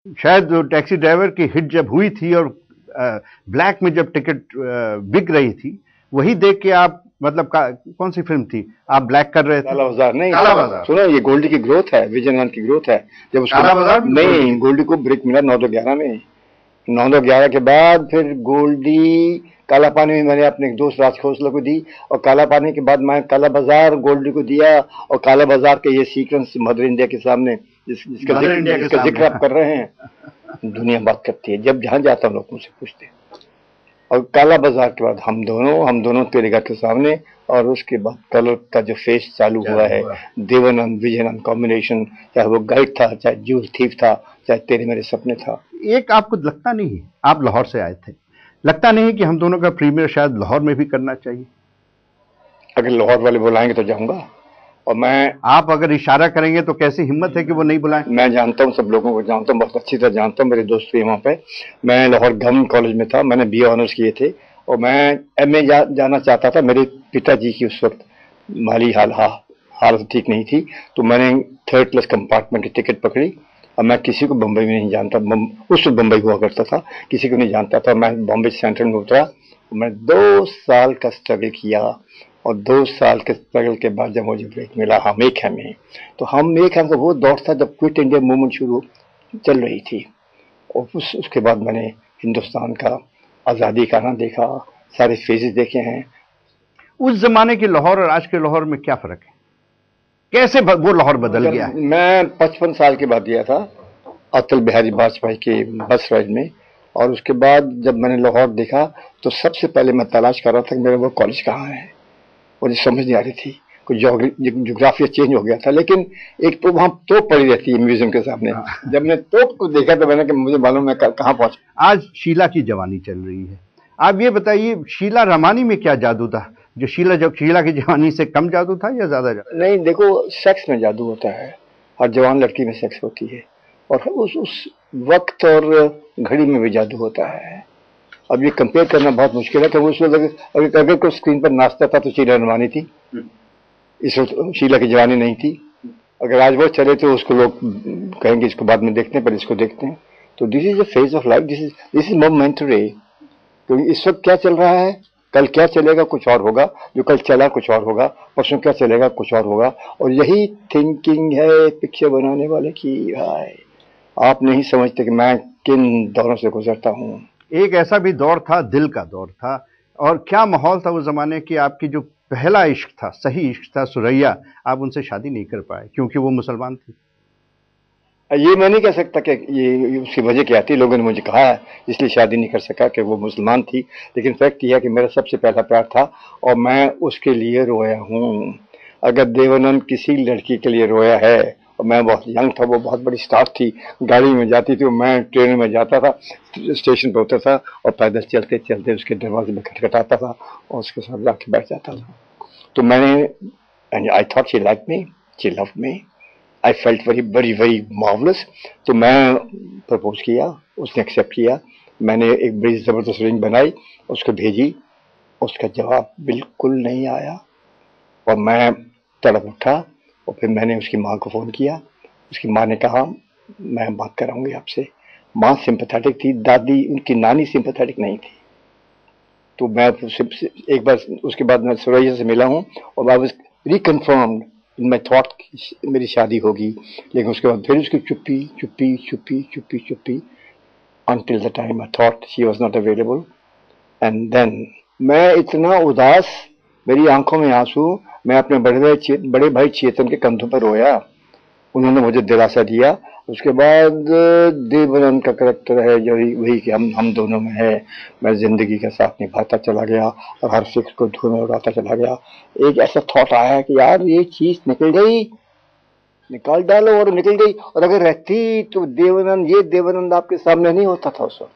शायद वो taxi driver की हिट जब हुई थी और ब्लैक में जब टिकट बिक रही थी, वही देख के आप मतलब कौन सी फिल्म थी आप ब्लैक कर रहे थे? काला बाजार नहीं, काला बाजार। सुनो, ये गोल्डी की ग्रोथ है, विजयनाथ की ग्रोथ है। जब उसको काला बाजार नहीं, गोल्डी को ब्रेक मिला 9/11 में। 9/11 के बाद फिर गोल्डी काला पानी में मैंने अपने एक दोस्त राज खोसला को दी, और काला पानी के बाद मैं काला बाजार गोल्डी को दिया। और काला बाजार के ये सीक्वेंस मदर इंडिया के सामने जिसका जिक्र आप कर रहे हैं, दुनिया बात करती है। जब जहां जाता हूं लोग मुझसे पूछते हैं। और काला बाजार के बाद हम दोनों तेरे घर के सामने, और उसके बाद कलर का जो फेस चालू हुआ है, देवानंद विजयनाथ कॉम्बिनेशन, चाहे वो गाइड था, चाहे जूल थीफ था, चाहे तेरे मेरे सपने था। एक आपको लगता नहीं है, आप लाहौर से आए थे, लगता नहीं है कि हम दोनों का प्रीमियर शायद लाहौर में भी करना चाहिए? अगर लाहौर वाले बुलाएंगे तो जाऊंगा। और मैं, आप अगर इशारा करेंगे तो कैसी हिम्मत है कि वो नहीं बुलाएं? मैं जानता हूँ, सब लोगों को जानता हूँ, बहुत अच्छी तरह जानता हूँ, मेरे दोस्त भी वहाँ पे। मैं लाहौर गवर्नमेंट कॉलेज में था, मैंने BA ऑनर्स किए थे, और मैं MA जाना चाहता था। मेरे पिताजी की उस वक्त माली हालत ठीक नहीं थी, तो मैंने 3rd क्लास कंपार्टमेंट की टिकट पकड़ी। और मैं किसी को बम्बई में नहीं जानता, उस वक्त बम्बई हुआ करता था, किसी को नहीं जानता था। मैं बॉम्बे सेंट्रल में उतरा, मैं 2 साल का स्ट्रगल किया, और 2 साल के स्ट्रगल के बाद जब मुझे ब्रेक मिला हम एक है में, तो हम एक है का वो दौर था जब क्विट इंडिया मूवमेंट शुरू चल रही थी। और उसके बाद मैंने हिंदुस्तान का आज़ादी का ना देखा, सारे फेजेस देखे हैं। उस जमाने के लाहौर और आज के लाहौर में क्या फर्क है? कैसे वो लाहौर बदल गया है? मैं 55 साल के बाद गया था अटल बिहारी वाजपेयी के बस राइड में, और उसके बाद जब मैंने लाहौर देखा तो सबसे पहले मैं तलाश कर रहा था कि मेरा वो कॉलेज कहाँ है। मुझे समझ नहीं आ रही थी, कुछ जोग्राफिया चेंज हो गया था। लेकिन एक तो वहां तोप पड़ी रहती है म्यूजियम के सामने। जब मैंने तोप को देखा तो मैंने मुझे मालूम मैं कहाँ पहुंचा। आज शीला की जवानी चल रही है, आप ये बताइए शीला रमानी में क्या जादू था? जब शीला की जवानी से कम जादू था या ज्यादा जादू? नहीं, देखो, सेक्स में जादू होता है, हर जवान लड़की में सेक्स होती है, और उस वक्त और घड़ी में भी जादू होता है। अब ये कंपेयर करना बहुत मुश्किल है कि उस वक्त अगर कोई स्क्रीन पर नाचता था तो शीला रमानी थी, इस वक्त शीला की जवानी नहीं थी। अगर आज वो चले तो उसको लोग कहेंगे इसको बाद में देखते हैं, पर इसको देखते हैं। तो this is a phase of life, this is momentary. तो इस वक्त क्या चल रहा है, कल क्या चलेगा कुछ और होगा, जो कल चला कुछ और होगा, परसों क्या चलेगा कुछ और होगा। और यही थिंकिंग है पिक्चर बनाने वाले की। भाई, आप नहीं समझते कि मैं किन दौरों से गुजरता हूँ। एक ऐसा भी दौर था, दिल का दौर था, और क्या माहौल था उस जमाने की, आपकी जो पहला इश्क था, सही इश्क था, सुरैया, आप उनसे शादी नहीं कर पाए क्योंकि वो मुसलमान थी। ये मैं नहीं कह सकता कि ये उसकी वजह क्या थी, लोगों ने मुझे कहा है इसलिए शादी नहीं कर सका कि वो मुसलमान थी। लेकिन फैक्ट यह है कि मेरा सबसे पहला प्यार था, और मैं उसके लिए रोया हूँ। अगर देवानंद किसी लड़की के लिए रोया है, और मैं बहुत यंग था, वो बहुत बड़ी स्टार थी, गाड़ी में जाती थी, मैं ट्रेन में जाता था, स्टेशन पर उतरता और पैदल चलते चलते उसके दरवाजे में खटखटाता था और उसके साथ जाके बैठ जाता था। तो मैंने, I thought she like me, she loved me, I felt very marvellous. तो मैं प्रपोज किया, उसने एक्सेप्ट किया। मैंने एक बड़ी ज़बरदस्त रिंग बनाई, उसको भेजी, उसका जवाब बिल्कुल नहीं आया, और मैं तड़प उठा। और फिर मैंने उसकी माँ को फ़ोन किया, उसकी माँ ने कहा मैं बात कराऊंगी आपसे। माँ सिंपैथेटिक थी, दादी उनकी नानी सिंपैथेटिक नहीं थी। तो मैं एक बार उसके बाद मैं सुरैया से मिला हूँ, और I was रिकन्फर्म्ड in my thought मेरी शादी होगी। लेकिन उसके बाद फिर उसकी चुप्पी until the time I thought she was not available. And then मैं इतना उदास, मेरी आंखों में आंसू, मैं अपने बड़े भाई चेतन के कंधों पर रोया। उन्होंने मुझे दिलासा दिया। उसके बाद देवानंद का करैक्टर है जो वही कि हम दोनों में है। मैं जिंदगी के साथ निभाता चला गया और हर फिक्र को धुएं में उड़ाता चला गया। एक ऐसा थॉट आया कि यार ये चीज निकल गई, निकाल डालो, और निकल गई। और अगर रहती तो ये देवानंद आपके सामने नहीं होता था उस वक्त।